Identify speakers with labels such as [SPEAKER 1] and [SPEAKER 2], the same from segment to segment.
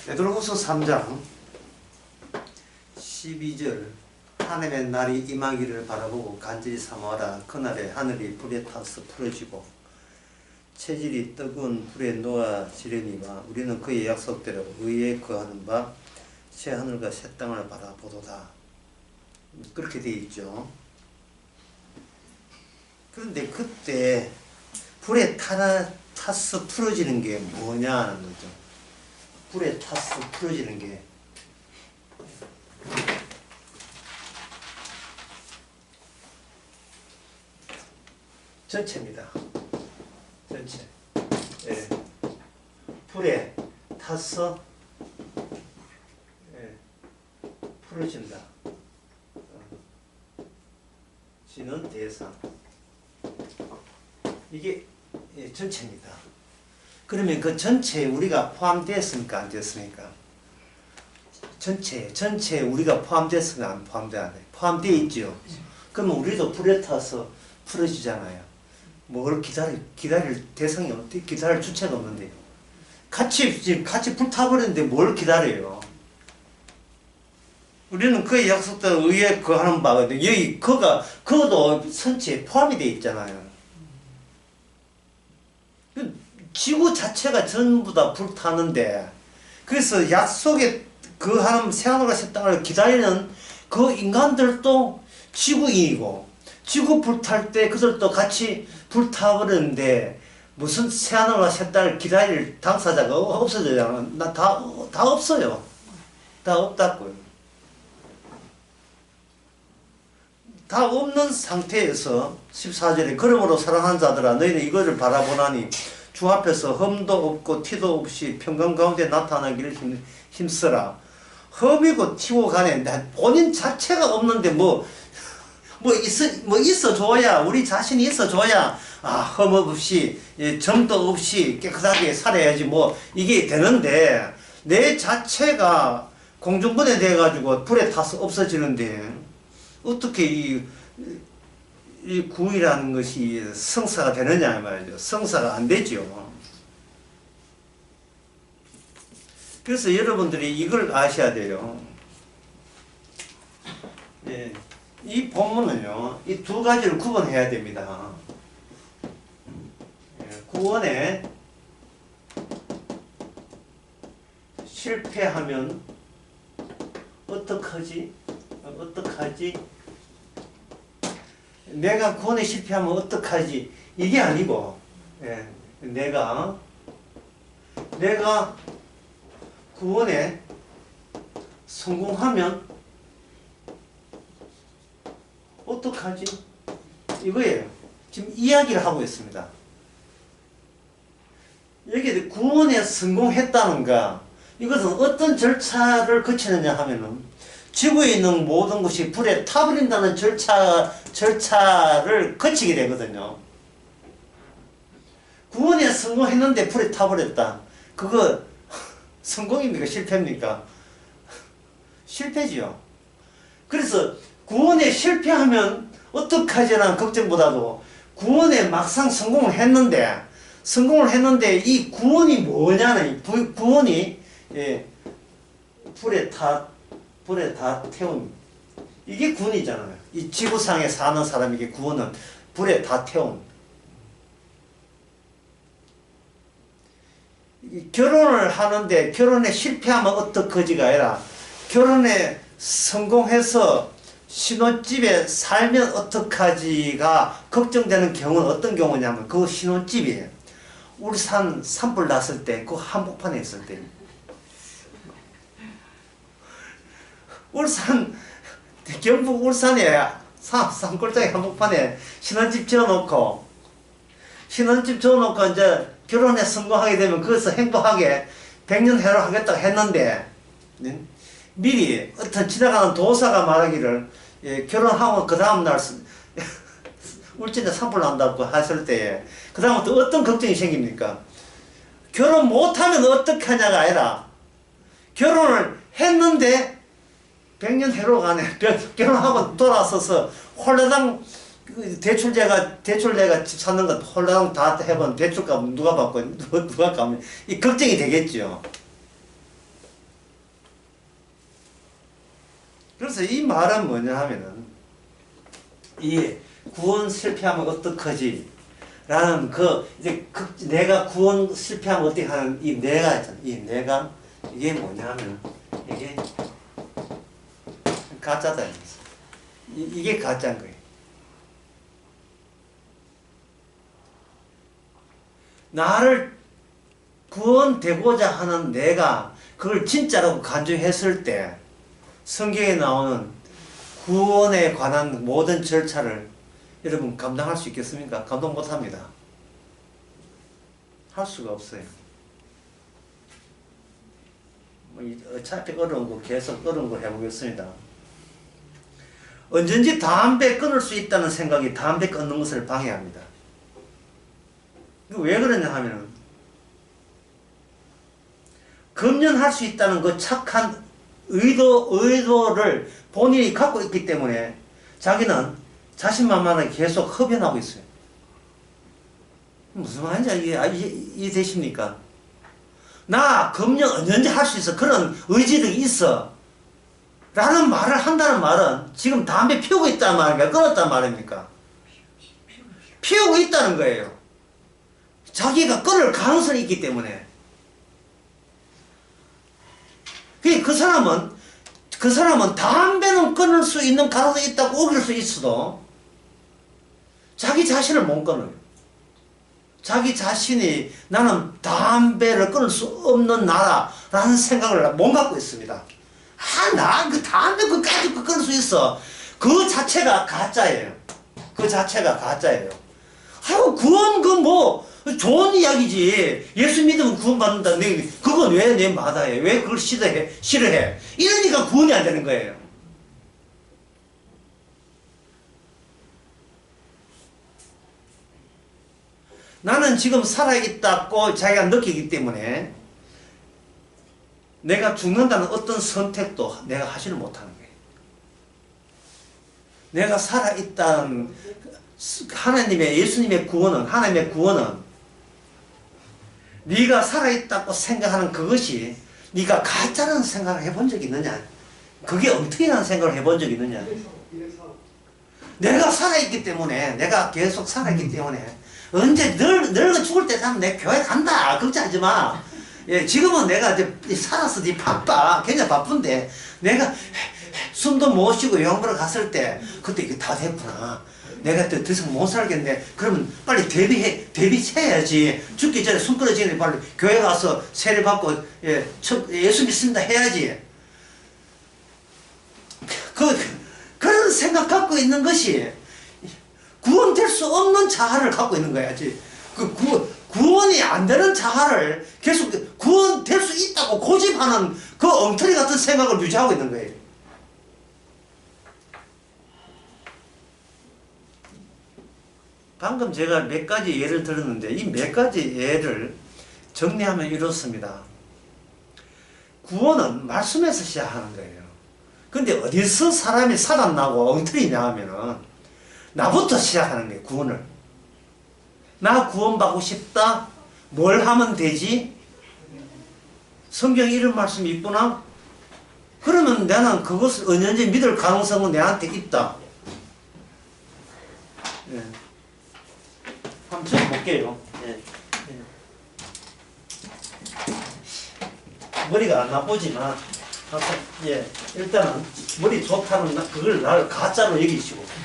[SPEAKER 1] 베드로후서 3장 12절 하나님의 날이 임하기를 바라보고 간절히 사모하라. 그날에 하늘이 불에 타서 풀어지고 체질이 뜨거운 불에 놓아지려니와 우리는 그의 약속대로 의에 거하는 바 새 하늘과 새 땅을 바라보도다. 그렇게 되어 있죠. 그런데 그때 불에 타서 풀어지는 게 뭐냐는 거죠. 불에 타서 풀어지는 게 전체입니다. 전체. 예. 불에 타서 풀어진다. 지는 대상. 이게 전체입니다. 그러면 그 전체에 우리가 포함됐습니까? 안 됐습니까? 전체에 우리가 포함됐습니까? 안 포함되어 포함되어 있죠. 그러면 우리도 불에 타서 풀어지잖아요. 뭘 기다릴 대상이 없대? 기다릴 주체가 없는데. 같이 불타버렸는데 뭘 기다려요? 우리는 그의 약속대로 의에 거하는 바거든요. 여기 그도 선체에 포함이 되어 있잖아요. 지구 자체가 전부 다 불타는데, 그래서 약속에 거하는 새하늘과 새 땅을 기다리는 그 인간들도 지구인이고, 지구 불탈 때 그들도 같이 불타버렸는데, 무슨 새하늘과 새 땅을 기다릴 당사자가 없어져요. 다 없어요. 다 없다고요. 다 없는 상태에서 14절에 그러므로 사랑하는 자들아 너희는 이것을 바라보나니 주 앞에서 흠도 없고 티도 없이 평강 가운데 나타나기를 힘쓰라. 흠이고 티고 간에 본인 자체가 없는데 뭐 있어줘야, 우리 자신이 있어줘야 흠 없이 점도 없이 깨끗하게 살아야지 뭐 이게 되는데, 내 자체가 공중분해 돼가지고 불에 타서 없어지는데 어떻게 이 구이라는 것이 성사가 되느냐 말이죠. 성사가 안 되죠. 그래서 여러분들이 이걸 아셔야 돼요. 예, 이 본문은요, 이 두 가지를 구분해야 됩니다. 구원에 실패하면 어떡하지? 내가 구원에 실패하면 어떡하지? 이게 아니고, 내가 구원에 성공하면 어떡하지? 이거예요. 지금 이야기를 하고 있습니다. 여기 구원에 성공했다는가, 이것은 어떤 절차를 거치느냐 하면은 지구에 있는 모든 것이 불에 타버린다는 절차를 거치게 되거든요. 구원에 성공했는데 불에 타버렸다. 그거 성공입니까? 실패입니까? 실패지요. 그래서 구원에 실패하면 어떡하지라는 걱정보다도 구원에 막상 성공을 했는데 이 구원이 뭐냐는, 구원이 불에 다 태운, 이게 구원이잖아요. 이 지구상에 사는 사람에게 구원은 불에 다 태운. 결혼을 하는데 결혼에 실패하면 어떡하지가 아니라 결혼에 성공해서 신혼집에 살면 어떡하지가 걱정되는 경우는 어떤 경우냐면 그 신혼집이에요. 울산 산불 났을 때, 그 한복판에 있을 때, 경북 울산에 산골짜기 한복판에 신혼집 지어놓고 이제 결혼에 성공하게 되면 거기서 행복하게 100년 해로 하겠다고 했는데, 미리 어떤 지나가는 도사가 말하기를, 결혼하고 그 다음날 울진에 산불 난다고 하실 때에 그 다음부터 어떤 걱정이 생깁니까? 결혼 못하면 어떡하냐가 아니라 결혼을 했는데 100년 해로 가네. 결혼하고 돌아서서 홀라당 대출 내가 집 사는 것 홀라당 다 해본 대출값 누가 받고 누가 갚는, 이 걱정이 되겠죠. 그래서 이 말은 뭐냐 하면은, 이 구원 실패하면 어떡하지? 라는 이제 내가 구원 실패하면 어떻게 하는 이 내가 있잖아. 이 내가, 이게 뭐냐면, 이게 가짜다. 이게 가짜인 거예요. 나를 구원되고자 하는 내가 그걸 진짜라고 간주했을 때 성경에 나오는 구원에 관한 모든 절차를 여러분 감당할 수 있겠습니까? 감당 못합니다. 할 수가 없어요. 어차피 어려운 거 계속 어려운 거 해보겠습니다. 언제든지 담배 끊을 수 있다는 생각이 담배 끊는 것을 방해합니다. 왜 그러냐 하면 금연할 수 있다는 그 착한 의도를 본인이 갖고 있기 때문에 자기는 자신만만하게 계속 흡연하고 있어요. 무슨 말인지 이해되십니까? 나 금연 언제든지 할 수 있어. 그런 의지력이 있어. 라는 말을 한다는 말은 지금 담배 피우고 있다는 말입니까? 끊었다는 말입니까? 피우고 있다는 거예요. 자기가 끊을 가능성이 있기 때문에. 그 사람은 담배는 끊을 수 있는 가능성이 있다고 우길 수 있어도 자기 자신을 못 끊어요. 자기 자신이 나는 담배를 끊을 수 없는 나라라는 생각을 못 갖고 있습니다. 나 그 담배 그까지 끊을 수 있어. 그 자체가 가짜예요. 그 자체가 가짜예요. 아유, 구원 좋은 이야기지. 예수 믿으면 구원받는다. 그건 왜 내 마다해? 왜 그걸 싫어해? 이러니까 구원이 안 되는 거예요. 나는 지금 살아있다고 자기가 느끼기 때문에 내가 죽는다는 어떤 선택도 내가 하지를 못하는 거예요. 내가 살아있다는 예수님의 구원은, 하나님의 구원은 네가 살아있다고 생각하는 그것이 네가 가짜라는 생각을 해본 적이 있느냐? 그게 엉터리라는 생각을 해본 적이 있느냐? 내가 살아있기 때문에, 내가 계속 살아있기 때문에 언제 늙어 죽을 때 되면 내 교회 간다. 걱정하지 마. 예, 지금은 내가 이제 살아서 바빠. 굉장히 바쁜데 내가 숨도 못 쉬고 영보러 갔을 때 그때 이게 다 됐구나. 내가 더 이상 못 살겠네. 그러면 빨리 대비해야지. 죽기 전에 숨 끊어지는 빨리 교회 가서 세례 받고 예수 믿습니다 해야지. 그런 생각 갖고 있는 것이 구원될 수 없는 자아를 갖고 있는 거야지. 구원이 안 되는 자아를 계속 구원될 수 있다고 고집하는 그 엉터리 같은 생각을 유지하고 있는 거예요. 방금 제가 몇 가지 예를 들었는데 이 몇 가지 예를 정리하면 이렇습니다. 구원은 말씀에서 시작하는 거예요. 근데 어디서 사람이 살아나고 엉터리냐 하면은 나부터 시작하는 거예요. 구원을. 나 구원받고 싶다? 뭘 하면 되지? 성경에 이런 말씀이 있구나? 그러면 나는 그것을 언제든지 믿을 가능성은 내한테 있다. 예. 한번 쳐볼게요. 예. 머리가 안 나쁘지만, 예. 일단은 머리 좋다는 그걸 나를 가짜로 여기시고,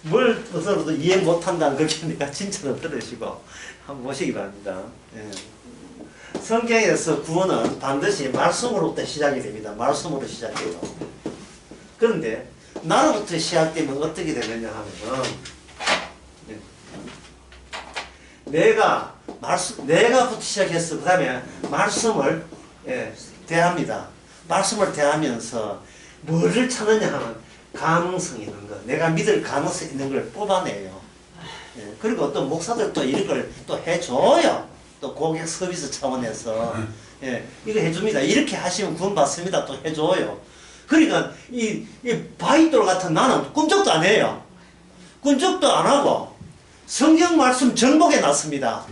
[SPEAKER 1] 뭘 어서도 이해 못한다는 그러니까 진짜로 들으시고 한번 보시기 바랍니다. 예. 성경에서 구원은 반드시 말씀으로부터 시작이 됩니다. 말씀으로 시작해요. 그런데 나로부터 시작되면 어떻게 되느냐 하면 내가부터 시작해서 그 다음에 말씀을 대합니다. 말씀을 대하면서 뭐를 찾느냐 하면 가능성이 있는 거, 내가 믿을 가능성이 있는 걸 뽑아내요. 그리고 또 목사들도 이런 걸 또 해줘요. 또 고객 서비스 차원에서 이거 해줍니다. 이렇게 하시면 구원받습니다. 또 해줘요. 그러니까 이 바위돌 같은 나는 꿈쩍도 안 해요. 꿈쩍도 안 하고 성경 말씀 정복해 놨습니다.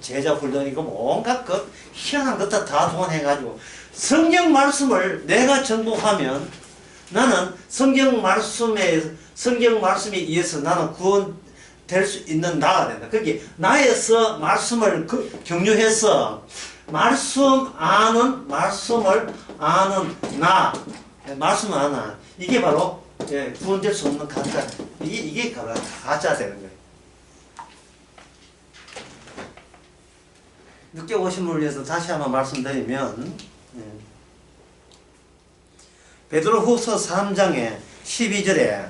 [SPEAKER 1] 제자 훈련이고 온갖 것 희한한 것들 다 동원해가지고 성경 말씀을 내가 정복하면 나는 성경 말씀에 의해서 나는 구원될 수 있는 나가 된다. 그게 나에서 말씀을 경유해서 말씀을 아는 나, 말씀을 아는 이게 바로 구원될 수 없는 가짜. 이게 가짜 되는 거예요. 늦게 오신 분을 위해서 다시 한번 말씀드리면 베드로후서 3장의 12절에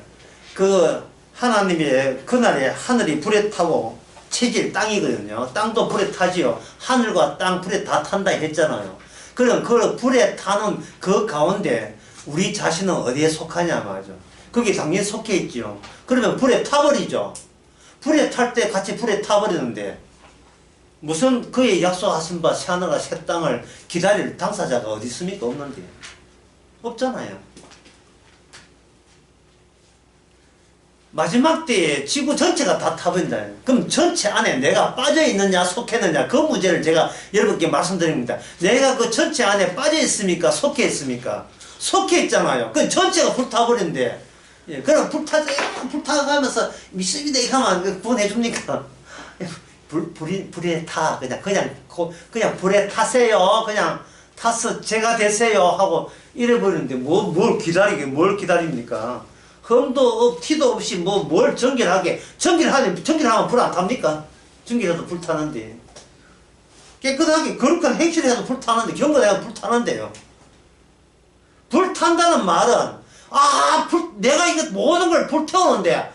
[SPEAKER 1] 그 하나님의 그날에 하늘이 불에 타고 체질 땅이거든요. 땅도 불에 타지요. 하늘과 땅 불에 다 탄다 했잖아요. 그럼 그 불에 타는 그 가운데 우리 자신은 어디에 속하냐 말이죠. 거기 당연히 속해 있지요. 그러면 불에 타버리죠. 불에 탈 때 같이 불에 타버리는데 무슨 그의 약속하신 바 새하늘과 새 땅을 기다릴 당사자가 어디 있습니까? 없는데. 없잖아요. 마지막 때에 지구 전체가 다 타버린다. 그럼 전체 안에 내가 빠져있느냐 속했느냐 그 문제를 제가 여러분께 말씀드립니다. 내가 그 전체 안에 빠져있습니까? 속해있습니까? 속해있잖아요. 그 전체가 불타버린데 그럼 불타가면서 믿습니다 이렇게 하면 구원해줍니까? 불에 타 그냥 불에 타세요. 그냥 타서 제가 되세요 하고 이래버리는데 뭘 기다립니까? 흠도 티도 없이 뭘 전기하면 불 안 탑니까? 전기해도 불 타는데 깨끗하게 거룩한 행실을 해도 불 타는데 경건해도 불 타는데요. 불 탄다는 말은 내가 이거 모든 걸 불태우는데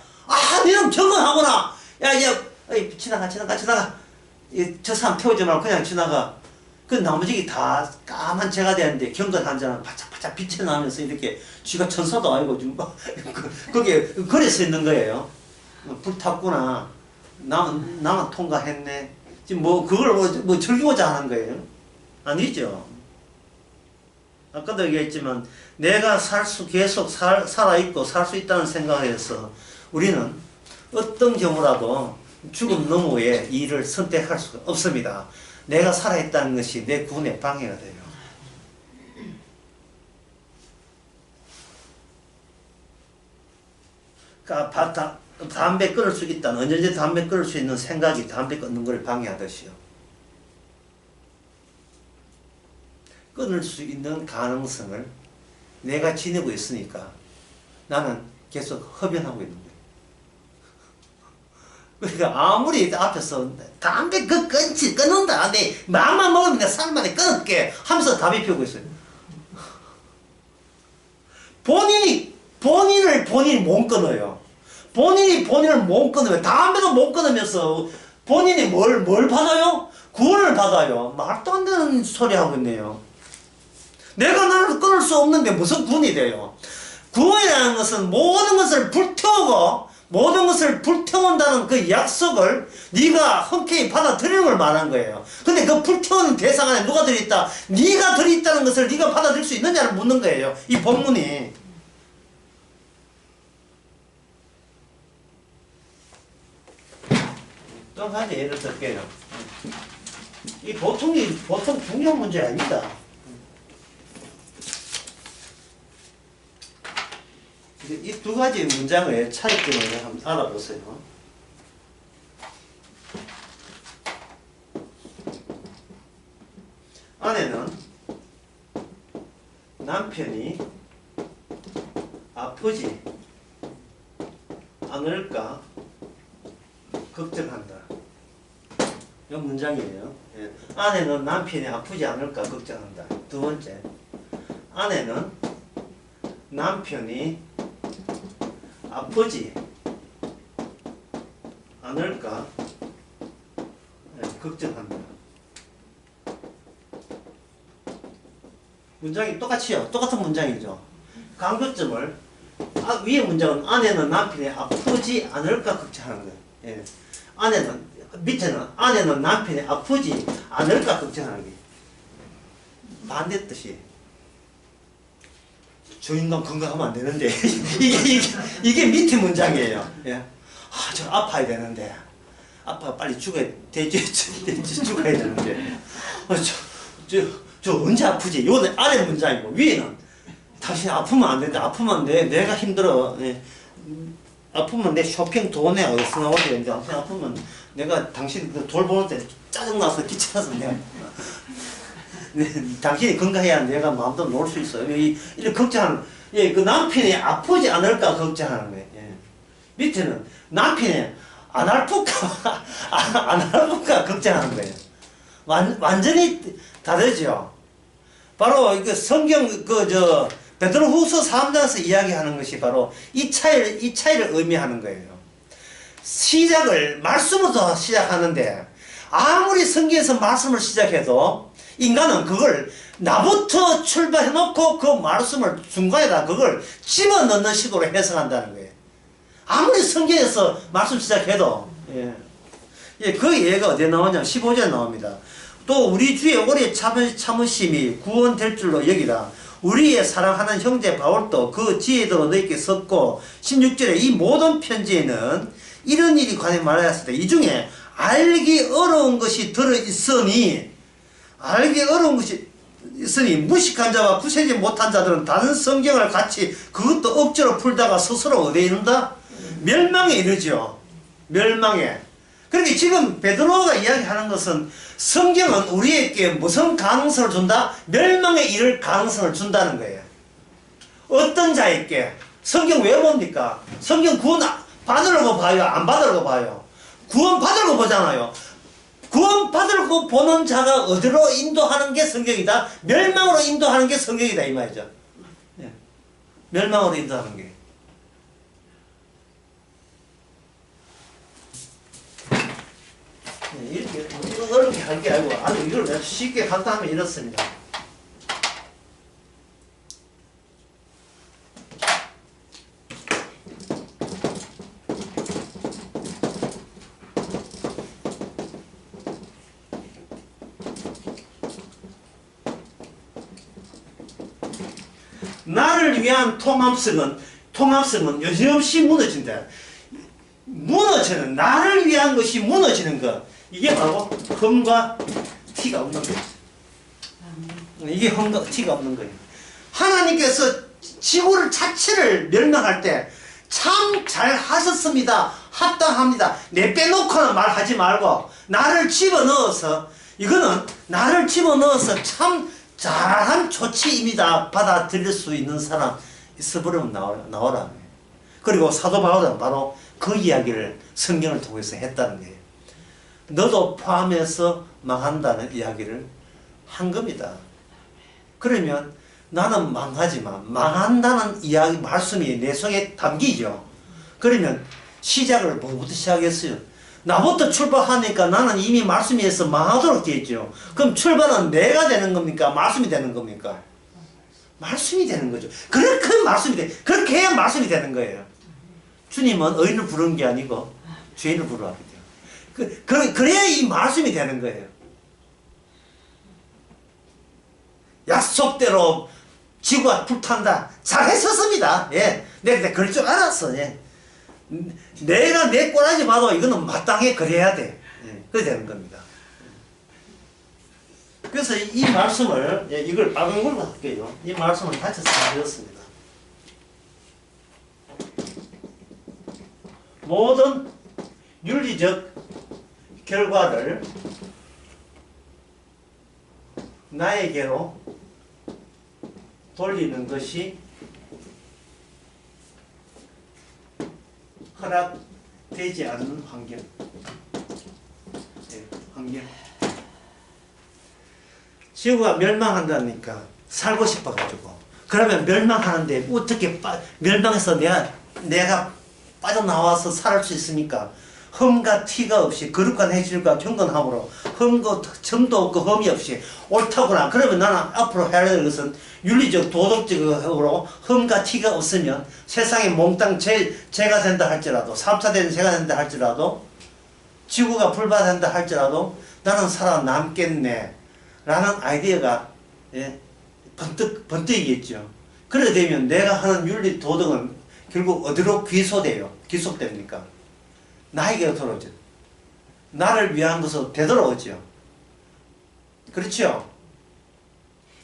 [SPEAKER 1] 너는 경건하구나. 지나가 저 사람 태우지 말고 그냥 지나가. 그 나머지 다 까만 재가 되는데 경건한 자는 바짝바짝 빛이 나면서 이렇게 쥐가 천사도 아니고 지금 거기에 그래서 있는 거예요. 불탔구나. 나만 통과했네. 지금 그걸 즐기고자 하는 거예요? 아니죠. 아까도 얘기했지만 내가 계속 살아있고 살 수 있다는 생각을 해서 우리는 어떤 경우라도 죽음 너머의 일을 선택할 수가 없습니다. 내가 살아있다는 것이 내 구원에 방해가 돼요. 그러니까 담배 끊을 수 있다는 언제든지 담배 끊을 수 있는 생각이 담배 끊는 걸 방해하듯이요. 끊을 수 있는 가능성을 내가 지니고 있으니까 나는 계속 흡연하고 있는 거예요. 그러니까 아무리 앞에서 담배 끊는다. 내 마음만 먹으면 내가 살만에 끊을게 하면서 담배 피우고 있어요. 본인이 못 끊어요. 본인을 못 끊으면 담배도 못 끊으면서 본인이 뭘 받아요? 구원을 받아요. 말도 안 되는 소리 하고 있네요. 내가 나를 끊을 수 없는데 무슨 구원이 돼요? 구원이라는 것은 모든 것을 불태운다는 그 약속을 네가 흔쾌히 받아들이는 걸 말하는 거예요. 근데 그 불태우는 대상 안에 누가 들어있다? 네가 들어있다는 것을 네가 받아들일 수 있느냐를 묻는 거예요. 이 본문이. 또 한 가지 예를 들게요. 이 보통 중요한 문제 아닙니다. 이 두 가지 문장의 차이점을 한번 알아보세요. 아내는 남편이 아프지 않을까 걱정한다. 이 문장이에요. 아내는 남편이 아프지 않을까 걱정한다. 두 번째, 아내는 남편이 아프지 않을까 걱정한다. 문장이 똑같은 문장이죠. 강조점을 위에 문장은 아내는 남편이 아프지 않을까 걱정하는 거예요. 예. 밑에는 아내는 남편이 아프지 않을까 걱정하는 게 반대 뜻이. 저 인간 건강하면 안 되는데 이게 밑에 문장이에요. 예. 저 아파야 되는데 아빠가 빨리 죽어야, 돼지 죽어야 되는데. 저 언제 아프지? 요는 아래 문장이고, 위에는 당신 아프면 안 된다. 아프면 내가 힘들어. 예. 아프면 내 쇼핑 돈에 어디서 나오지? 이제 아프면 내가 당신 그 돌보는 때 짜증나서 귀찮아서 내가. 당신이 건강해야 내가 마음대로 놀 수 있어요. 이렇게 걱정하는, 예, 그 남편이 아프지 않을까 걱정하는 거예요. 예. 밑에는 남편이 안 아플까, 안 아플까 걱정하는 거예요. 완전히 다르죠. 바로 그 성경, 베드로후서 3장에서 이야기하는 것이 바로 이 차이를 의미하는 거예요. 시작을 말씀부터 시작하는데, 아무리 성경에서 말씀을 시작해도 인간은 그걸 나부터 출발해놓고 그 말씀을 중간에다 그걸 집어넣는 식으로 해석한다는 거예요. 아무리 성경에서 말씀 시작해도. 예. 예, 그 예가 어디에 나오냐면 15절에 나옵니다. 또 우리 주의 오래 참으심이 구원될 줄로 여기라. 우리의 사랑하는 형제 바울도 그 지혜도 너희에게 썼고, 16절에 이 모든 편지에는 이런 일이 관해 말하였을 때 이 중에 알기 어려운 것이 들어있으니, 무식한 자와 구세지 못한 자들은 다른 성경을 같이 그것도 억지로 풀다가 스스로 어디에 이른다? 멸망에 이르죠. 멸망에. 그러니까 지금 베드로가 이야기하는 것은 성경은 우리에게 무슨 가능성을 준다? 멸망에 이를 가능성을 준다는 거예요. 어떤 자에게? 성경 왜 봅니까? 성경 구원 받으려고 봐요? 안 받으려고 봐요? 구원 받으려고 보잖아요. 구원 받으려고 보는 자가 어디로 인도하는 게 성경이다? 멸망으로 인도하는 게 성경이다, 이 말이죠. 네. 멸망으로 인도하는 게. 네, 이렇게 어렵게 할 게 아니고 아주 이걸 쉽게 간단하면 이렇습니다. 나를 위한 통합성은 여지없이 무너진다. 나를 위한 것이 무너지는 것. 이게 바로 흠과 티가 없는 거예요. 이게 흠과 티가 없는 거예요. 하나님께서 지구를 자체를 멸망할 때 참 잘 하셨습니다. 합당합니다. 내 빼놓고는 말하지 말고 나를 집어넣어서, 이거는 나를 집어넣어서 참 잘한 조치입니다. 받아들일 수 있는 사람 있어버리면 나오라. 그리고 사도 바울은 바로 그 이야기를 성경을 통해서 했다는 거예요. 너도 포함해서 망한다는 이야기를 한 겁니다. 그러면 나는 망하지만 망한다는 이야기 말씀이 내 속에 담기죠. 그러면 시작을 뭐부터 시작했어요? 나부터 출발하니까 나는 이미 말씀에서 망하도록 되어 있죠. 그럼 출발은 내가 되는 겁니까? 말씀이 되는 겁니까? 말씀이 되는 거죠. 그렇게 해야 말씀이 되는 거예요. 주님은 의인을 부르는 게 아니고 죄인을 부르라 하거든요. 그래야 이 말씀이 되는 거예요. 약속대로 지구가 불탄다. 잘했었습니다. 예. 내가 그럴 줄 알았어. 예. 내가 내 꼬라지 봐도 이거는 마땅히 그래야 돼. 예. 그래 되는 겁니다. 그래서 이 말씀을, 예, 이걸 빨간 걸로 할게요. 이 말씀을 다시 써드렸습니다. 모든 윤리적 결과를 나에게로 돌리는 것이 허락되지 않는 환경. 네, 환경. 지구가 멸망한다니까 살고 싶어가지고. 그러면 멸망하는데 어떻게 멸망해서 내가 빠져나와서 살 수 있습니까? 흠과 티가 없이 거룩한 행실과 경건함으로 흠과 점도 없고 흠이 없이 옳다구나. 그러면 나는 앞으로 해야 될 것은 윤리적 도덕적으로 흠과 티가 없으면 세상에 몽땅 죄가 된다 할지라도, 3차 되는 죄가 된다 할지라도, 지구가 불바된다 할지라도 나는 살아남겠네 라는 아이디어가, 예, 번뜩이겠죠. 그래 되면 내가 하는 윤리 도덕은 결국 어디로 귀속됩니까? 나에게 돌아오죠. 나를 위한 것으로 되돌아오죠. 그렇죠?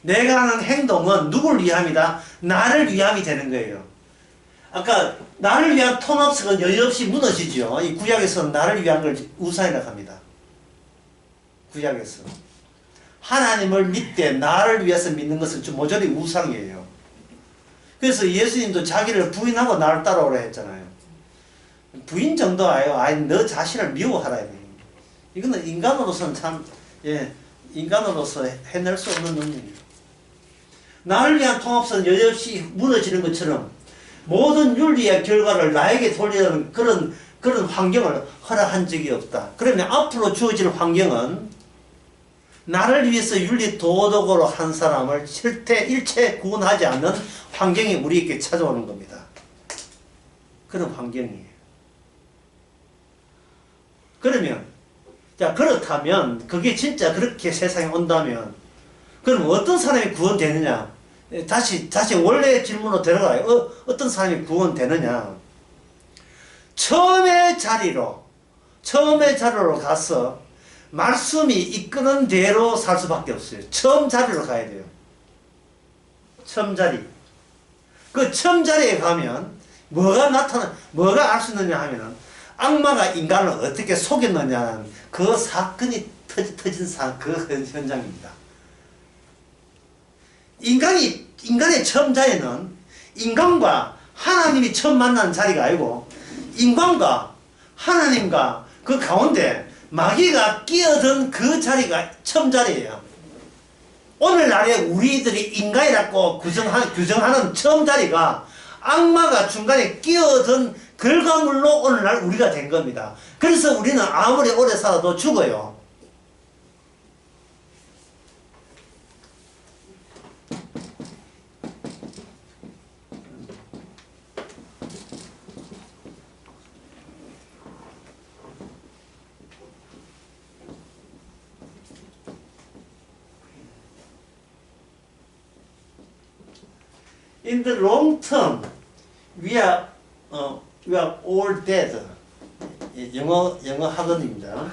[SPEAKER 1] 내가 하는 행동은 누굴 위함이다? 나를 위함이 되는 거예요. 아까 나를 위한 통합성은 여지없이 무너지죠. 이 구약에서는 나를 위한 걸 우상이라고 합니다. 구약에서. 하나님을 믿되 나를 위해서 믿는 것은 좀 모조리 우상이에요. 그래서 예수님도 자기를 부인하고 나를 따라오라 했잖아요. 부인 정도 아니에요. 아니, 너 자신을 미워하라. 이거는 인간으로서는 참, 인간으로서 해낼 수 없는 능력이에요. 나를 위한 통합성은 여지없이 무너지는 것처럼 모든 윤리의 결과를 나에게 돌리는 그런 환경을 허락한 적이 없다. 그러면 앞으로 주어질 환경은 나를 위해서 윤리 도덕으로 한 사람을 일체 구원하지 않는 환경이 우리에게 찾아오는 겁니다. 그런 환경이에요. 그러면, 자, 그렇다면, 그게 진짜 그렇게 세상에 온다면, 그럼 어떤 사람이 구원되느냐? 다시 원래의 질문으로 들어가요. 어떤 사람이 구원되느냐? 처음의 자리로 가서 말씀이 이끄는 대로 살 수밖에 없어요. 처음 자리로 가야 돼요. 처음 자리. 그 처음 자리에 가면 뭐가 알 수 있느냐 하면은 악마가 인간을 어떻게 속였느냐는 그 사건이 터진 그 현장입니다. 인간의 처음 자리는 인간과 하나님이 처음 만나는 자리가 아니고 인간과 하나님과 그 가운데 마귀가 끼어든 그 자리가 처음 자리예요. 오늘날에 우리들이 인간이라고 규정하는 처음 자리가 악마가 중간에 끼어든 결과물로 오늘날 우리가 된 겁니다. 그래서 우리는 아무리 오래 살아도 죽어요. In the long term, we are all dead. 영어 학원입니다.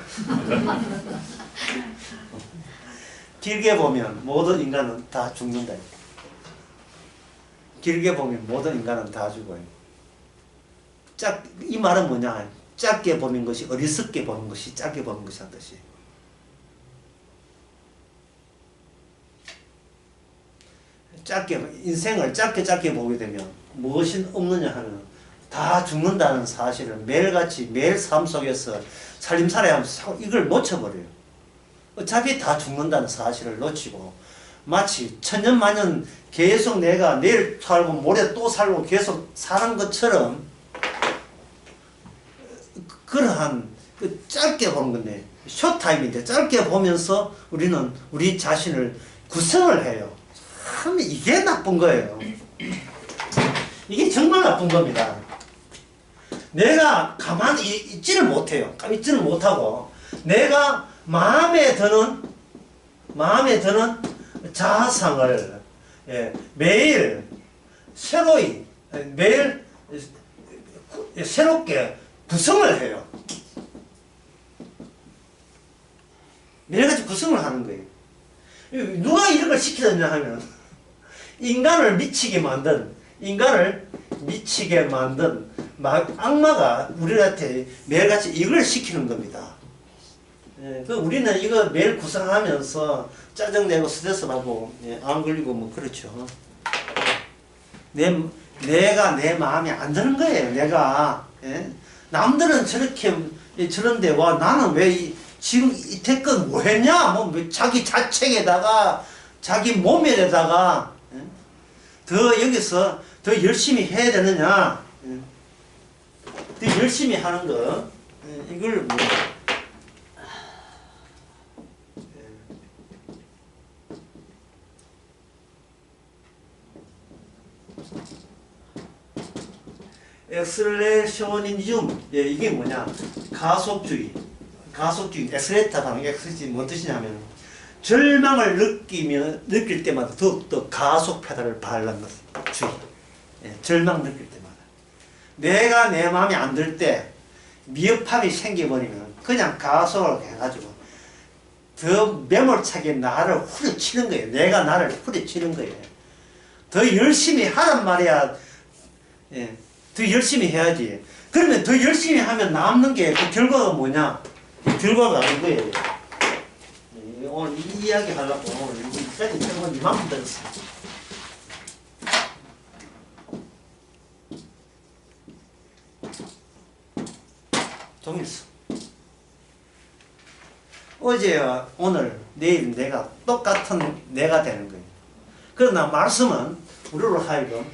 [SPEAKER 1] 길게 보면 모든 인간은 다 죽는다. 길게 보면 모든 인간은 다 죽어요. 이 말은 뭐냐? 짧게 보는 것이 어리석게 보는 것이 짧게 보는 것이란 뜻이에요. 인생을 짧게 보게 되면 무엇이 없느냐 하면 다 죽는다는 사실을 매일 삶 속에서 살림살이 하면서 이걸 놓쳐버려요. 어차피 다 죽는다는 사실을 놓치고 마치 천년만년 계속 내가 내일 살고 모레 또 살고 계속 사는 것처럼 그러한 짧게 보는 건데 숏타임인데 짧게 보면서 우리는 우리 자신을 구성을 해요. 참 이게 나쁜 거예요. 이게 정말 나쁜 겁니다. 내가 가만히 있지를 못해요. 있지를 못하고 내가 마음에 드는 자상을 매일 새롭게 구성을 해요. 매일같이 구성을 하는 거예요. 누가 이런 걸 시키느냐 하면 인간을 미치게 만든 악마가 우리한테 매일같이 이걸 시키는 겁니다. 우리는 이거 매일 구성하면서 짜증내고 스트레스 받고 안 걸리고 뭐 그렇죠. 내가 내 마음에 안 드는 거예요. 내가 남들은 저런데 와 나는 왜 지금 이태껏 뭐 했냐? 뭐 자기 자책에다가 자기 몸에다가 더 여기서 더 열심히 해야 되느냐? 더 열심히 하는 거 이걸 뭐 엑셀레이셔니즘 이게 뭐냐? 가속주의 엑셀레이터 방향 엑셀레이터 뭔 뜻이냐면 절망을 느낄 때마다 더욱더 가속 페달을 밟는 것 주의. 절망 느낄 때마다 내가 내 마음에 안 들 때 미흡함이 생겨버리면 그냥 가속을 해가지고 더 매몰차게 나를 후려치는 거예요. 내가 나를 후려치는 거예요. 더 열심히 하란 말이야. 예, 더 열심히 해야지. 그러면 더 열심히 하면 남는 게 그 결과가 뭐냐? 그 결과가 이거예요. 예, 오늘 이 이야기 하려고 오늘 이까지 책은 이만큼 들었어요. 동일성. 어제와 오늘, 내일 내가 똑같은 내가 되는 거예요. 그러나 말씀은 우리로 하여금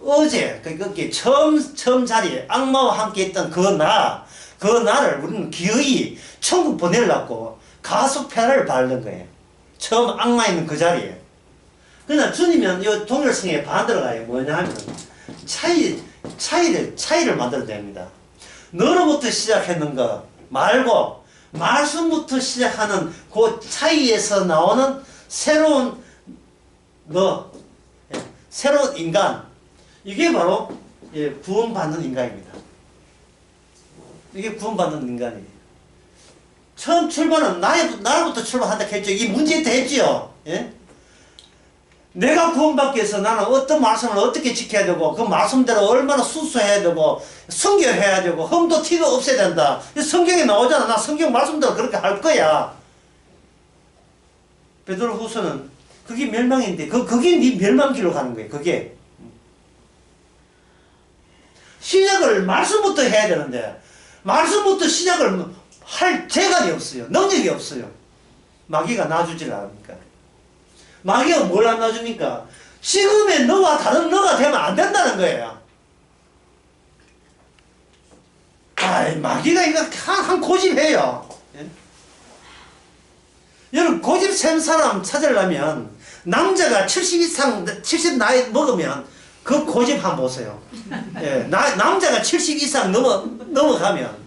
[SPEAKER 1] 어제 그게 처음 자리에 악마와 함께 있던 그 나를 우리는 기어이 천국 보내려고 가속편을 밟는 거예요. 처음 악마 있는 그 자리에. 그러나 주님은 이 동일성에 반대로 가요. 뭐냐 하면 차이를 만들어야 됩니다. 너로부터 시작했는 거 말고 말씀부터 시작하는 그 차이에서 나오는 새로운 새로운 인간, 이게 바로 구원받는 인간입니다. 이게 구원받는 인간이에요. 처음 출발은 나로부터 출발한다 했죠. 이게 문제 됐지요. 예? 내가 구원받기 위해서 나는 어떤 말씀을 어떻게 지켜야 되고 그 말씀대로 얼마나 순수해야 되고 성결해야 되고 흠도 티도 없애야 된다. 성경에 나오잖아. 나 성경 말씀대로 그렇게 할 거야. 베드로후서는 그게 멸망인데 그게 네 멸망길로 가는 거예요. 그게 시작을 말씀부터 해야 되는데 말씀부터 시작을 할 재간이 없어요. 능력이 없어요. 마귀가 놔주질 않으니까. 마귀가 뭘 안 놔줍니까? 지금의 너와 다른 너가 되면 안 된다는 거예요. 아이, 마귀가 이거 한 고집해요. 예? 여러분, 고집 센 사람 찾으려면 남자가 70 이상, 70 나이 먹으면 그 고집 한번 보세요. 예, 남자가 70 이상 넘어가면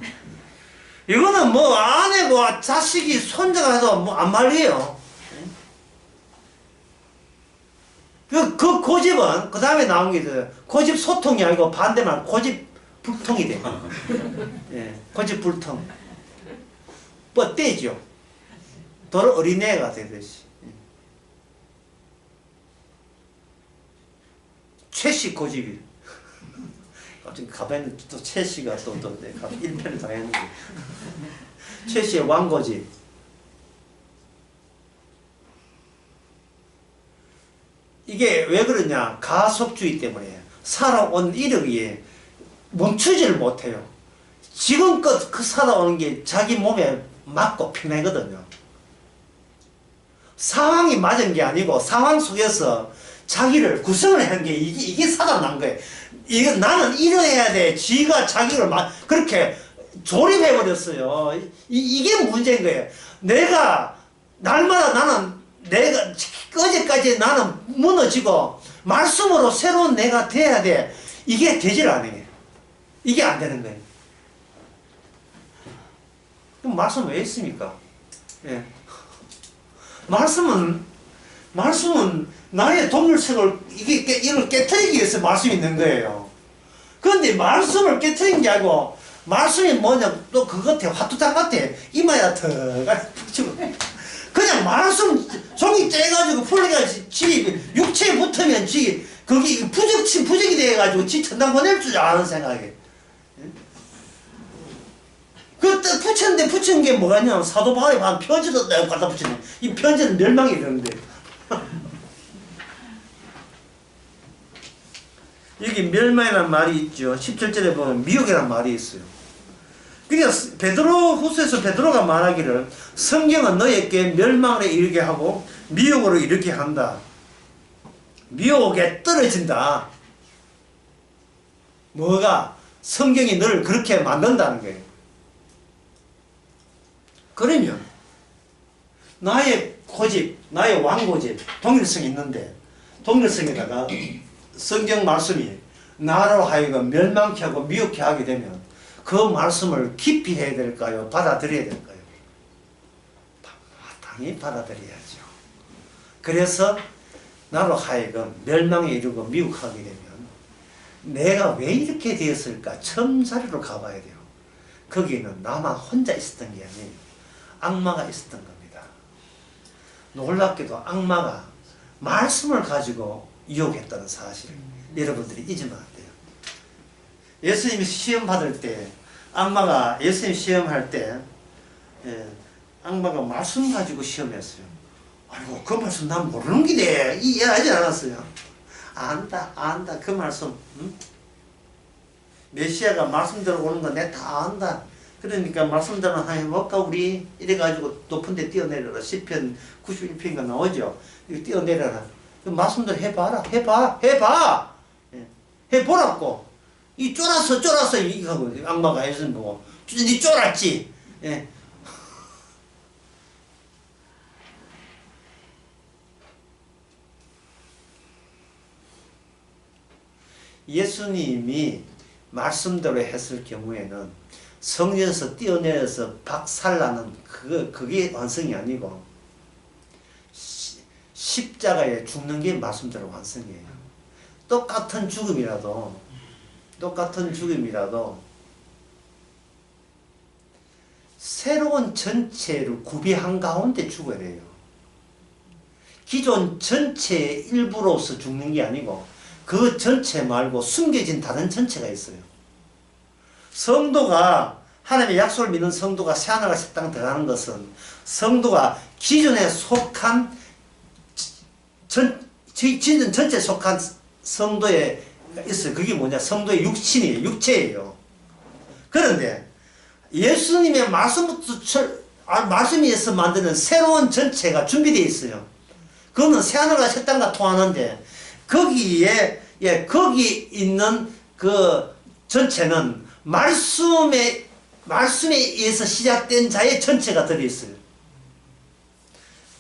[SPEAKER 1] 이거는 뭐 아내고 자식이 손자가 해도 뭐 안 말려요. 그 고집은 그 다음에 나온 게 있어요. 고집 소통이 아니고 반대말 고집 불통이 돼. 예, 고집 불통. 뻗대죠. 도로 어린애가 되듯이. 최씨 고집이. 갑자기 가만히 또 최씨가 또 1편을 당했는데. 최씨의 왕고집. 이게 왜 그러냐? 가속주의 때문에 살아온 이력이 멈추지를 못해요. 지금껏 그 살아오는 게 자기 몸에 맞고 편하거든요. 상황이 맞은 게 아니고 상황 속에서 자기를 구성을 한 게 이게 살아난 거예요. 나는 이래야 돼. 지가 자기를 그렇게 조립해버렸어요. 이게 문제인 거예요. 날마다 내가 어제까지 나는 무너지고 말씀으로 새로운 내가 돼야 돼. 이게 되질 않아요. 이게 안 되는 거예요. 그럼 말씀 왜 있습니까? 예. 말씀은 나의 동물성을 이걸 깨트리기 위해서 말씀이 있는 거예요. 그런데 말씀을 깨트린 게 아니고 말씀이 뭐냐 또 그것 같아. 화투장 같아. 이마야 턱가 붙이고 그냥 말씀 종이 째가지고 풀려가지고 지 육체에 붙으면 거기 부적이 돼가지고 지 천당 보낼 줄 아는 생각에. 그 붙인 게 뭐가냐? 사도 바울이 한 편지도 내가 갖다 붙이네. 이 편지는 멸망이 되는데. 여기 멸망이라는 말이 있죠. 17절에 보면 미혹이라는 말이 있어요. 그러니까 베드로후서에서 베드로가 말하기를 성경은 너에게 멸망을 이르게 하고 미혹으로 이르게 한다. 미혹에 떨어진다. 뭐가? 성경이 너를 그렇게 만든다는 거예요. 그러면 나의 고집, 나의 왕고집, 동일성이 있는데 동일성에다가 성경 말씀이 나로 하여금 멸망케 하고 미혹케 하게 되면 그 말씀을 깊이 해야 될까요? 받아들여야 될까요? 당연히 받아들여야죠. 그래서 나로 하여금 멸망에 이르고 미혹하게 되면 내가 왜 이렇게 되었을까? 처음 자리로 가봐야 돼요. 거기는 나만 혼자 있었던 게 아니에요. 악마가 있었던 겁니다. 놀랍게도 악마가 말씀을 가지고 유혹했다는 사실을 여러분들이 잊으면 안 돼요. 예수님이 시험 받을 때 악마가 예수님 시험할 때 악마가 말씀 가지고 시험했어요. 아이고 그 말씀 난 모르는 기대 이해하지 않았어요. 안다 그 말씀 응? 메시아가 말씀대로 오는 거 내 다 안다. 그러니까 말씀대로 한번 해볼까 우리 이래가지고 높은 데 뛰어내려라. 시편 91편인가 나오죠. 이거 뛰어내려라. 말씀대로 해봐라. 해봐 해보라고. 이 쫄았어 이거 악마가 예수님 보고 니 쫄았지. 예. 예수님이 말씀대로 했을 경우에는 성전에서 뛰어내려서 박살나는 그게 완성이 아니고 십자가에 죽는 게 말씀대로 완성이에요. 똑같은 죽음이라도 새로운 전체를 구비한 가운데 죽어야 돼요. 기존 전체의 일부로서 죽는 게 아니고 그 전체 말고 숨겨진 다른 전체가 있어요. 성도가 하나님의 약속을 믿는 성도가 새하늘과 새 땅 들어가는 것은 성도가 기존에 속한 기존 전체에 속한 성도에 있어요. 그게 뭐냐? 성도의 육신이에요. 육체예요. 그런데 예수님의 말씀이 있어 만드는 새로운 전체가 준비되어 있어요. 그거는 새하늘과 새 땅과 통하는데 거기에 거기 있는 그 전체는 말씀에 의해서 시작된 자의 전체가 들어있어요.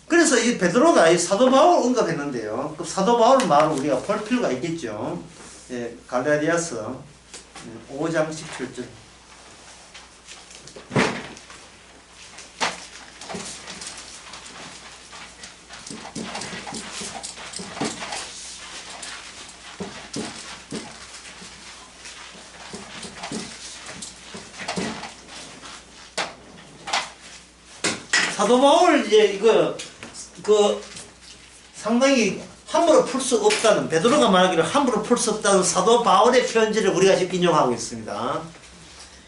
[SPEAKER 1] 그래서 이 베드로가 이 사도 바울 언급했는데요. 그 사도 바울 말을 우리가 볼 필요가 있겠죠. 예, 갈라디아서 5장 17절. 사도 바울 이제 상당히 함부로 풀 수 없다는, 베드로가 말하기를 함부로 풀 수 없다는 사도 바울의 편지를 우리가 지금 인용하고 있습니다.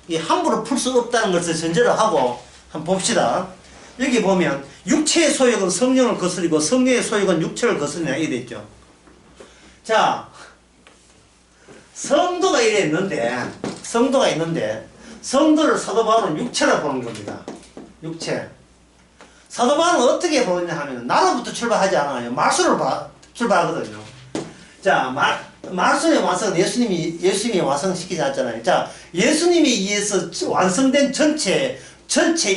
[SPEAKER 1] 이 함부로 풀 수 없다는 것을 전제로 하고 한번 봅시다. 여기 보면 육체의 소욕은 성령을 거스리고 성령의 소욕은 육체를 거스리냐 이게 됐죠. 자, 성도가 있는데 성도를 사도 바울은 육체로 보는 겁니다. 육체. 사도 바울은 어떻게 보느냐 하면 나로부터 출발하지 않아요. 말씀으로 출발하거든요. 자, 말씀의 완성은 예수님이 완성시키지 않잖아요. 자, 예수님에 의해서 완성된 전체에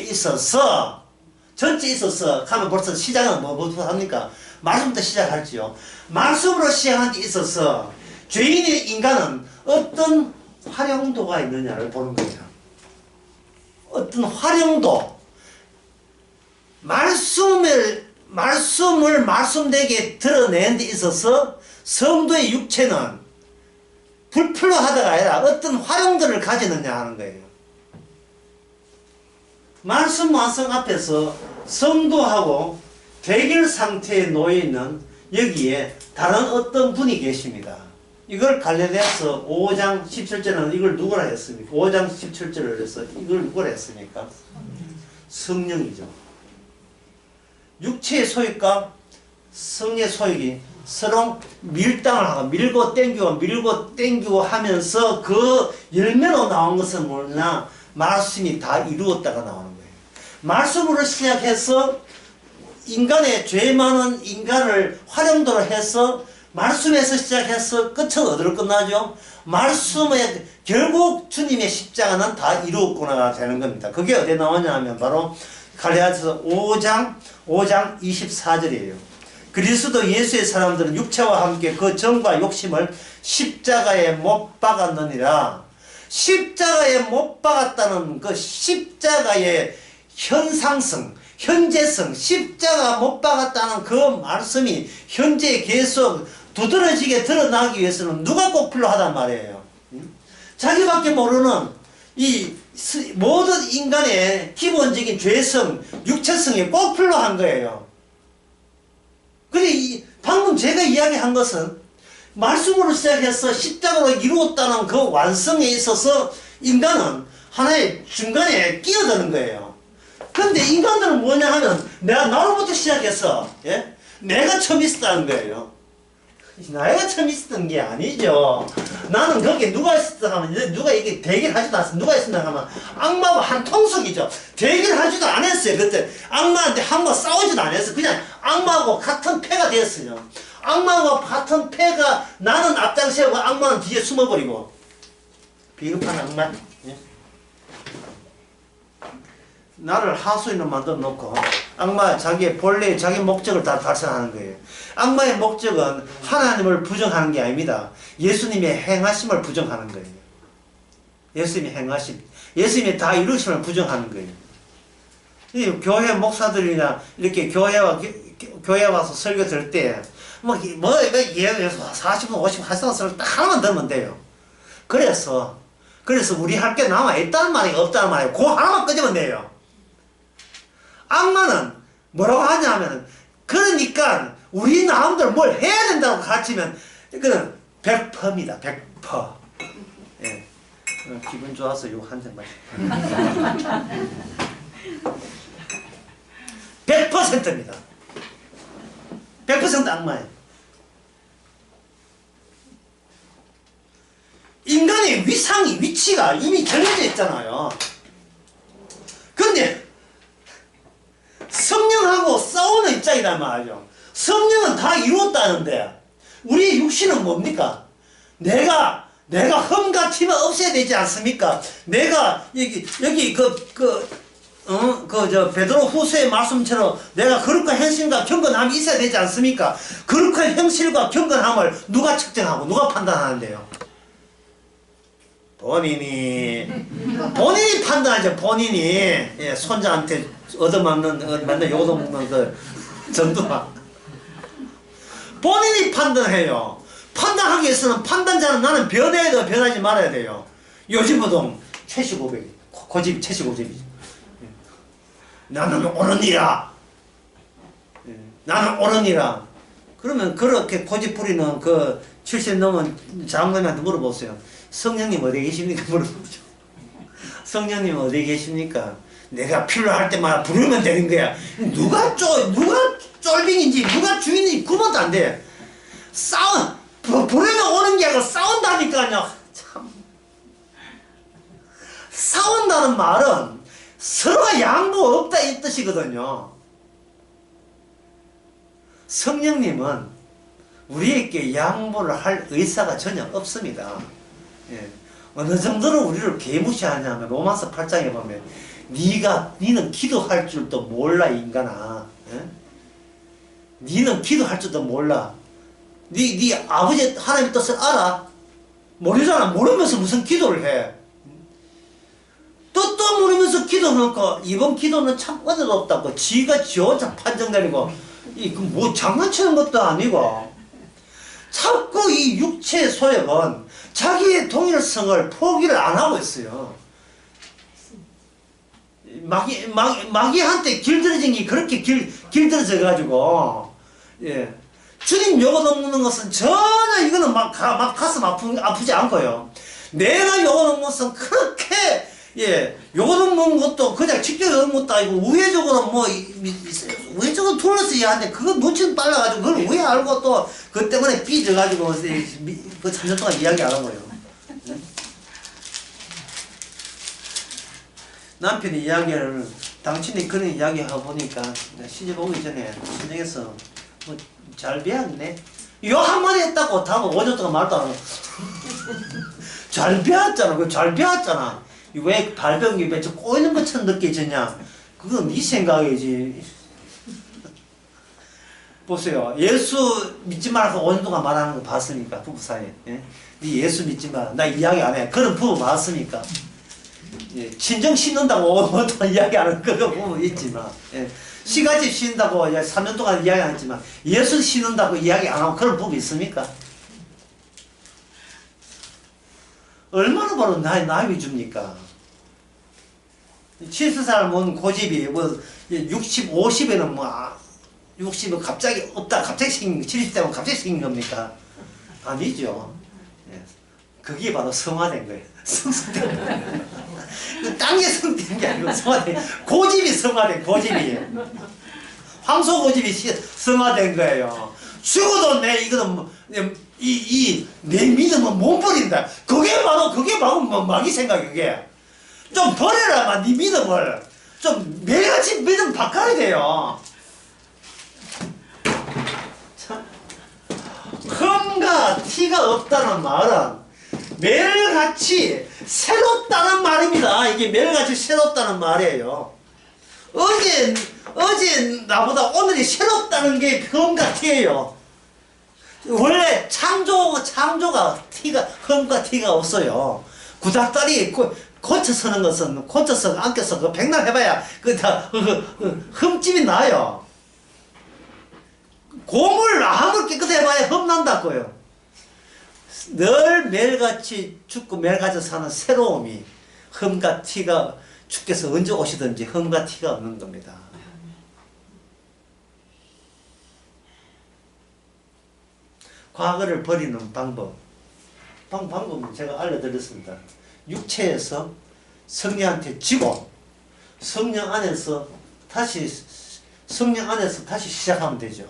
[SPEAKER 1] 있어서 하면 벌써 시작은 뭐부터 합니까? 말씀부터 시작할지요. 말씀으로 시작한 데 있어서 죄인의 인간은 어떤 활용도가 있느냐를 보는 거예요. 어떤 활용도. 말씀을 말씀되게 드러내는 데 있어서 성도의 육체는 불필요하다가 아니라 어떤 활용들을 가지느냐 하는 거예요. 말씀 완성 앞에서 성도하고 대결 상태에 놓여있는 여기에 다른 어떤 분이 계십니다. 이걸 갈라디아서 5장 17절은 이걸 누구라 했습니까? 5장 17절을 해서 이걸 누구라 했습니까? 성령이죠. 육체의 소욕과 성의 소욕이 서로 밀당을 하고 밀고 땡기고 하면서 그 열매로 나온 것은 뭐냐? 말씀이 다 이루었다가 나오는 거예요. 말씀으로 시작해서 인간의 죄 많은 인간을 활용도로 해서 말씀에서 시작해서 끝은 어디로 끝나죠? 말씀에 결국 주님의 십자가는 다 이루었구나 되는 겁니다. 그게 어디에 나오냐 하면 바로 갈라디아서 5장 24절이에요. 그리스도 예수의 사람들은 육체와 함께 그 정과 욕심을 십자가에 못 박았느니라. 십자가에 못 박았다는 그 십자가의 현상성, 현재성, 십자가 못 박았다는 그 말씀이 현재 계속 두드러지게 드러나기 위해서는 누가 꼭 필요하단 말이에요. 자기밖에 모르는 이 모든 인간의 기본적인 죄성, 육체성이 꼭 필요한 거예요. 근데 방금 제가 이야기한 것은 말씀으로 시작해서 십자가로 이루었다는 그 완성에 있어서 인간은 하나의 중간에 끼어드는 거예요. 근데 인간들은 뭐냐 하면 내가 나로부터 시작해서 예? 내가 처음 있었다는 거예요. 내가 처음 있었던 게 아니죠. 나는 거기에 누가 있었다 하면 누가 이게 대결하지도 않았어. 누가 있었다 하면 악마와 한 통속이죠. 대결하지도 않았어요. 그때 악마한테 한번 싸우지도 않았어요. 그냥 악마하고 같은 패가 되었어요. 악마와 같은 패가 나는 앞장서고 악마는 뒤에 숨어버리고. 비겁한 악마. 예? 나를 하수인으로 만들어 놓고 악마 자기의 본래 자기 목적을 다 달성하는 거예요. 악마의 목적은 하나님을 부정하는 게 아닙니다. 예수님의 행하심을 부정하는 거예요. 예수님의 행하심, 예수님의 다 이루심을 부정하는 거예요. 이 교회 목사들이나 이렇게 교회 와서 설교 들을 때 뭐 40분 50분 하성을 딱 하나만 들으면 돼요. 그래서 우리 할 게 남아 있다는 말이 없다는 말이에요. 그 하나만 끄집어내면 돼요. 악마는 뭐라고 하냐면 그러니까 우리 마음대로 뭘 해야 된다고 가르치면 그는 100%입니다. 100%. 예. 기분 좋아서 욕 한 잔만. 100%입니다. 100% 악마예요. 인간의 위치가 이미 정해져 있잖아요. 근데 성령하고 싸우는 입장이란 말이죠. 성령은 다 이루었다는데 우리의 육신은 뭡니까? 내가 흠과 티만 없애야 되지 않습니까? 내가 여기 베드로 후서의 말씀처럼 내가 거룩한 행실과 경건함이 있어야 되지 않습니까? 거룩한 행실과 경건함을 누가 측정하고 누가 판단하는데요? 본인이 판단하죠. 본인이. 예, 손자한테 얻어맞는 맨날 요도먹는 그 전두환. 본인이 판단해요. 판단하기 위해서는 판단자는 나는 변해야 돼요, 변하지 말아야 돼요. 요즘 보통 최시고백, 고집이 최시고집이죠. 나는 옳으니라. 나는 옳으니라. 그러면 그렇게 고집 부리는 그 70 넘은 장로님한테 물어보세요. 성령님 어디 계십니까? 물어보죠. 성령님 어디 계십니까? 내가 필요할 때마다 부르면 되는 거야. 누가 쫄빙인지 누가 주인인지 구분도 안 돼. 부르면 오는 게 아니라 싸운다니까요. 참. 싸운다는 말은 서로가 양보 없다 이 뜻이거든요. 성령님은 우리에게 양보를 할 의사가 전혀 없습니다. 예. 어느 정도로 우리를 개무시하냐면 로마서 8장에 보면 니는 기도할 줄도 몰라 인간아. 예? 니는 기도할 줄도 몰라. 니 아버지 하나님의 뜻을 알아? 모르잖아. 모르면서 무슨 기도를 해. 뜻도 모르면서 기도하니까 이번 기도는 참 어지럽다고 지가 지 혼자 판정 내리고 뭐 장난치는 것도 아니고 자꾸 이 육체의 소욕은 자기의 동일성을 포기를 안 하고 있어요. 마귀한테 길들여진 게 그렇게 길들여져 가지고 예. 주님 요거 넘는 것은 전혀 이거는 막 가슴 아프지 않고요. 내가 요거 넘는 것은 그렇게 예, 요거 넘는 것도 그냥 직접 넘는 것도 아니고 우회적으로 우회적으로 둘러서야 하는데 그거 눈치는 빨라가지고 그걸 왜 알고 또 그 때문에 삐져가지고 그 3년 동안 이야기 안 한 거예요. 남편이 이야기를 당신이 그런 이야기 하고 보니까 시집 오기 전에 신경에서 뭐 잘 배웠네. 요 한마디 했다고 다음 5년 동안 말도 안 하고 잘 배웠잖아. 잘 배웠잖아. 왜 발병이 왜 저 꼬이는 것처럼 느껴지냐? 그건 네 생각이지. 보세요. 예수 믿지 말아서 5년 동안 말하는 거 봤습니까? 부부 사이에. 예? 네 예수 믿지 마. 나 이야기 안 해. 그런 부부 봤습니까? 예, 친정 씻는다고 5년 동안 이야기하는 그거 보면 있지만 예. 시가집 씻는다고 3년 동안 이야기 안 했지만 예수 씻는다고 이야기 안 하고 그런 부부 있습니까? 얼마나 바로 나이 줍니까? 70살 먹은 고집이 뭐 60, 50에는 뭐 60은 갑자기 없다. 갑자기 생긴 70대면 갑자기 생긴 겁니까? 아니죠. 예. 그게 바로 성화된 거예요. 성화된 거예요. 땅에 성된 게 아니고 성화된 고집이 성화된 고집이. 황소 고집이 성화된 거예요. 죽어도 내 이거는 뭐, 내 믿음은 못 버린다. 그게 바로 마귀 생각이 그게. 좀 버려라, 네 믿음을. 좀 매일같이 믿음 바꿔야 돼요. 참. 흠과 티가 없다는 말은 매일같이 새롭다는 말입니다. 이게 매일같이 새롭다는 말이에요. 어제 나보다 오늘이 새롭다는 게 흠과 티예요. 원래 창조가 흠과 티가 없어요. 구닥다리 고쳐 서는 것은 고쳐서 안겨서 그 백날 해봐야 흠집이 나요. 아무리 깨끗이 해봐야 흠 난다고요. 늘 매일같이 죽고 매일같이 사는 새로움이 흠과 티가 주께서 언제 오시든지 흠과 티가 없는 겁니다. 과거를 버리는 방법은 제가 알려드렸습니다. 육체에서 성령한테 지고 성령 안에서 다시 시작하면 되죠.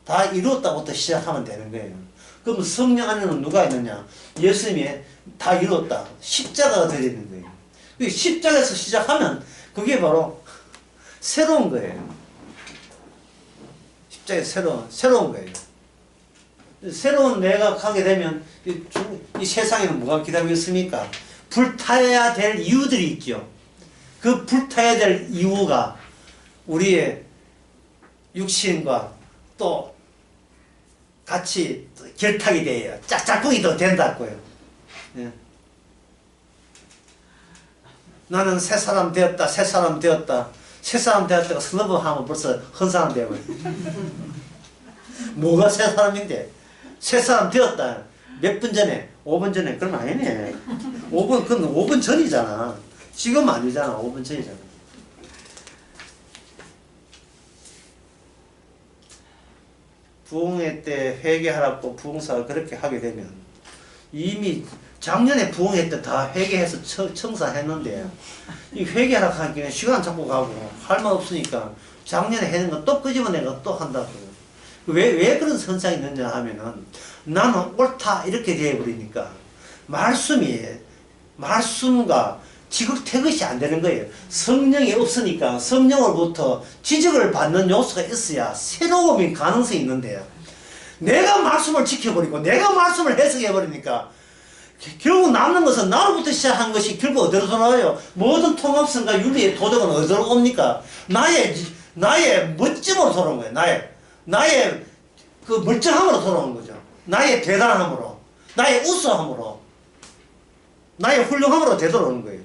[SPEAKER 1] 다 이루었다부터 시작하면 되는 거예요. 그럼 성령 안에는 누가 있느냐? 예수님이 다 이루었다. 십자가가 되는 거예요. 십자가에서 시작하면 그게 바로 새로운 거예요. 십자가에 새로운 거예요. 새로운 내가 가게 되면 이 세상에는 뭐가 기다리고 있습니까? 불타야 될 이유들이 있죠. 그 불타야 될 이유가 우리의 육신과 또 같이 결탁이 돼요. 짝짝꿍이 더 된다고요. 예. 나는 새 사람 되었다. 새 사람 되었다가 서너 번 하면 벌써 헌 사람 되어버려. 뭐가 새 사람인데? 새 사람 되었다. 몇 분 전에? 5분 전에? 그러면 아니네. 그건 5분 전이잖아. 지금 아니잖아. 5분 전이잖아. 부흥회 때 회개하라고 부흥사가 그렇게 하게 되면 이미 작년에 부흥회 때 다 회개해서 청사했는데 이 회개하라고 하기에는 시간 잡고 가고 할 말 없으니까 작년에 했는 거 또 끄집어내가 또 한다고요. 왜 그런 현상이 있느냐 하면은 나는 옳다 이렇게 되어버리니까 말씀과 지극태극이 안 되는 거예요. 성령이 없으니까 성령으로부터 지적을 받는 요소가 있어야 새로움이 가능성이 있는데요. 내가 말씀을 지켜버리고 내가 말씀을 해석해버리니까 결국 남는 것은 나로부터 시작한 것이 결국 어디로 돌아와요? 모든 통합성과 윤리의 도덕은 어디로 옵니까? 나의 멋짐으로 돌아온 거예요. 나의 그 멀쩡함으로 돌아오는 거죠. 나의 대단함으로, 나의 우수함으로, 나의 훌륭함으로 되돌아오는 거예요.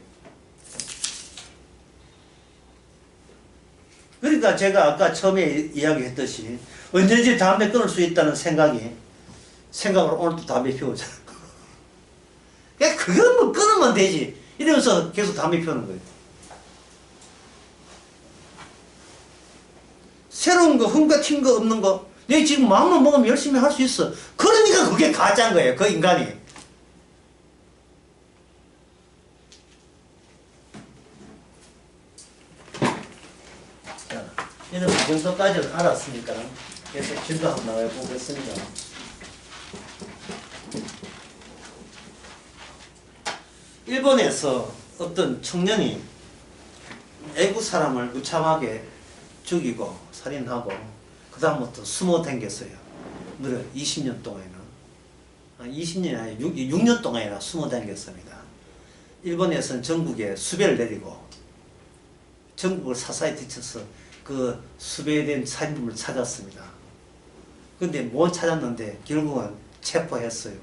[SPEAKER 1] 그러니까 제가 아까 처음에 이야기했듯이 언제든지 담배 끊을 수 있다는 생각으로 오늘도 담배 피우자. 그건 뭐 끊으면 되지. 이러면서 계속 담배 피우는 거예요. 새로운 거, 흠과 튄 거 없는 거, 내 지금 마음만 먹으면 열심히 할 수 있어. 그러니까 그게 가짜인 거예요. 그 인간이. 자, 이런 정도까지 알았으니까 계속 진도 한번 나가 보겠습니다. 일본에서 어떤 청년이 애국 사람을 무참하게 죽이고 살인하고 그 다음부터 숨어 댕겼어요. 무려 20년 동안이나 20년이 아니라 6년 동안이나 숨어 댕겼습니다. 일본에서는 전국에 수배를 내리고 전국을 사사히 뒤쳐서 그 수배된 살인범을 찾았습니다. 근데 못 찾았는데 결국은 체포했어요.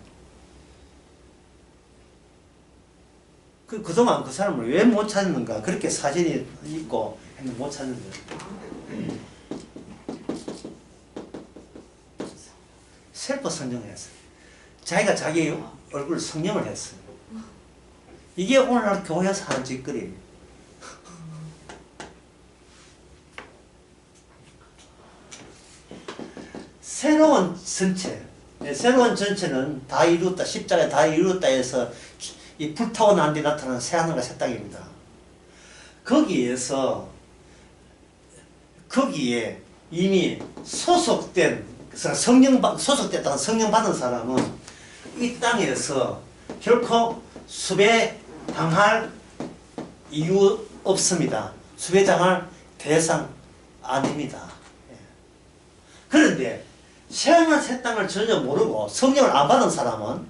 [SPEAKER 1] 그동안 그 사람을 왜 못 찾는가? 그렇게 사진이 있고 했는데 못 찾는 거예요. 셀프 성령했어요. 자기가 자기 얼굴 성령을 했어요. 이게 오늘날 교회에서 하는 짓거리예요. 새로운 전체, 새로운 전체는 다 이루었다, 십자가에 다 이루었다 해서 이 불타고 난 뒤 나타나는 새하늘과 새 땅입니다. 거기에 이미 소속된, 소속됐다는 성령 받은 사람은 이 땅에서 결코 수배당할 이유 없습니다. 수배당할 대상 아닙니다. 그런데 새하늘 새 땅을 전혀 모르고 성령을 안 받은 사람은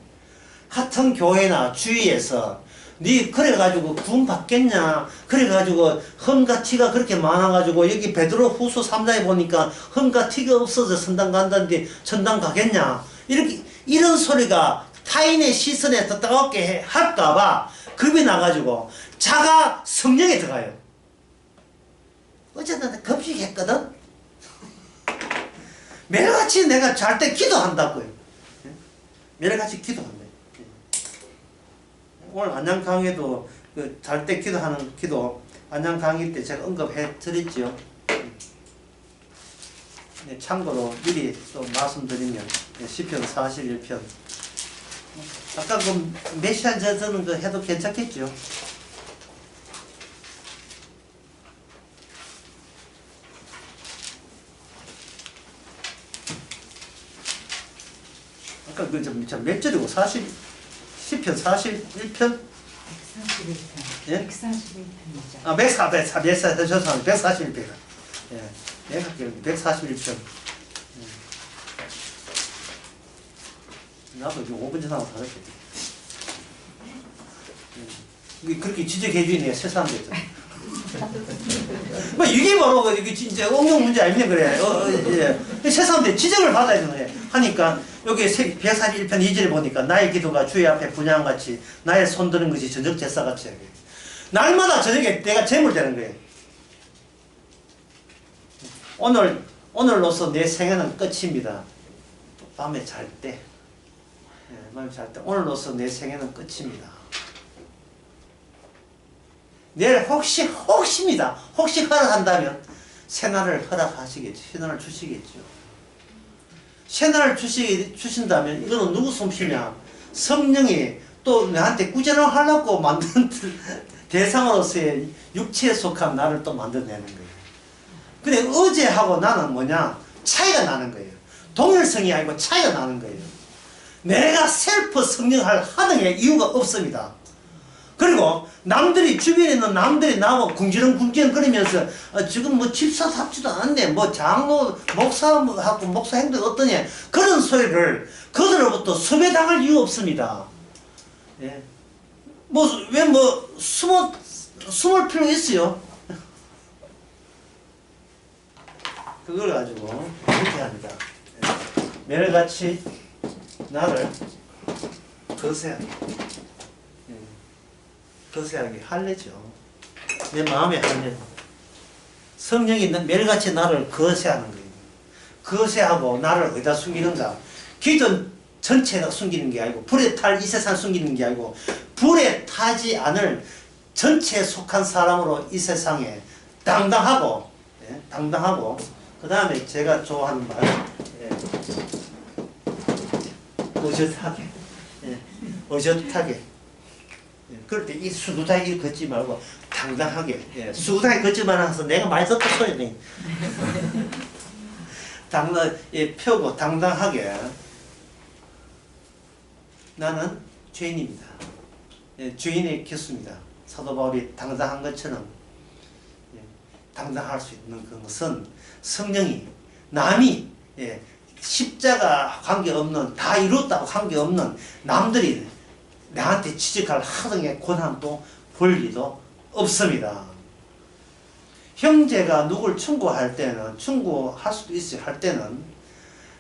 [SPEAKER 1] 같은 교회나 주위에서 니 그래가지고 구원 받겠냐, 그래가지고 흠과 티가 그렇게 많아가지고 여기 베드로 후서 3장에 보니까 흠과 티가 없어서 선당 간다는데 천당 가겠냐, 이런 소리가 타인의 시선에 더 따갑게 할까봐 겁이 나가지고 자가 성령에 들어가요. 어제 나 급식했거든. 매일같이 내가 잘 때 기도한다고요. 매일같이 기도한대. 오늘 안양 강의도 그 잘 때 기도하는 기도 안양 강의 때 제가 언급해 드렸죠. 참고로 미리 또 말씀드리면 시편 41편 아까 그 메시아 저는 그 해도 괜찮겠죠. 아까 그 몇 절이고 10편 41편?
[SPEAKER 2] 141편.
[SPEAKER 1] 예?
[SPEAKER 2] 141편이죠.
[SPEAKER 1] 아, 141편. 예. 내가 141편. 나도 지금 5분 전하고 다르겠지. 그렇게 지적해 주네, 새 사람들. 뭐, 이게 바로, 이게 진짜 응용 문제 아니면 그래. 예. 새 사람들 지적을 받아야 되는 거예요. 하니까, 여기 141편 2절에 보니까, 나의 기도가 주의 앞에 분향같이, 나의 손드는 것이 저녁 제사같이. 날마다 저녁에 내가 제물 되는 거예요. 오늘로서 내 생애는 끝입니다. 밤에 잘 때. 밤에 잘 때. 오늘로서 내 생애는 끝입니다. 내일 혹시입니다. 혹시 허락한다면 새날을 허락하시겠죠. 새날을 주시겠죠. 새날을 주신다면 이거는 누구 솜씨냐? 성령이 또 나한테 구제를 하려고 만든 대상으로서의 육체에 속한 나를 또 만들어내는 거예요. 근데 어제하고 나는 뭐냐? 차이가 나는 거예요. 동일성이 아니고 차이가 나는 거예요. 내가 셀프 성령을 하는 이유가 없습니다. 그리고 남들이 주변에 있는 남들이 나하고 궁지렁 거리면서 지금 뭐 집사답지도 않네, 뭐 장로 목사하고 목사 행동 어떠냐, 그런 소리를 그들로부터 수배당할 이유 없습니다. 예. 왜 숨을 필요 있어요? 그걸 가지고 이렇게 합니다. 매일같이 나를 거세하게 할래죠. 내 마음에 할래. 성령이 매일같이 나를 거세하는 거예요. 거세하고 나를 어디다 숨기는가? 기존 전체에다 숨기는 게 아니고, 불에 탈 이 세상 숨기는 게 아니고, 불에 타지 않을 전체에 속한 사람으로 이 세상에 당당하고, 그 다음에 제가 좋아하는 말, 어젓하게, 어젓하게. 그럴 때 이 수두타기 걷지 말고 당당하게, 수두타기 걷지만 해서 내가 많이 듣다 소리네. 펴고 당당하게 나는 죄인입니다. 죄인의 개수입니다. 사도 바울이 당당한 것처럼 당당할 수 있는 그것은 성령이 남이 십자가 관계없는, 다 이뤘다고 관계없는 남들이 나한테 지적할 하등의 고난도 권리도 없습니다. 형제가 누굴 충고할 때는, 충고할 수도 있어요. 할 때는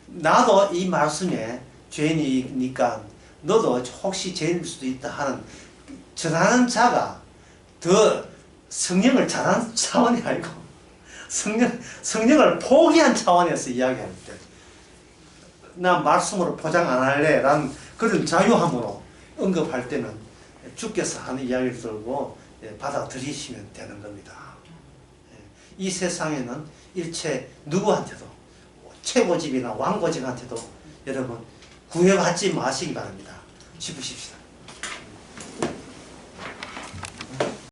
[SPEAKER 1] 나도 이 말씀에 죄인이니까 너도 혹시 죄인일 수도 있다 하는 전하는 자가 더 성령을 잘하는 차원이 아니고 성령을 포기한 차원에서 이야기할 때, 나 말씀으로 포장 안 할래 라는 그런 자유함으로 언급할 때는 주께서 하는 이야기를 들고 받아들이시면 되는 겁니다. 이 세상에는 일체 누구한테도 최고집이나 왕고집한테도 여러분 구애받지 마시기 바랍니다. 싶으십시다.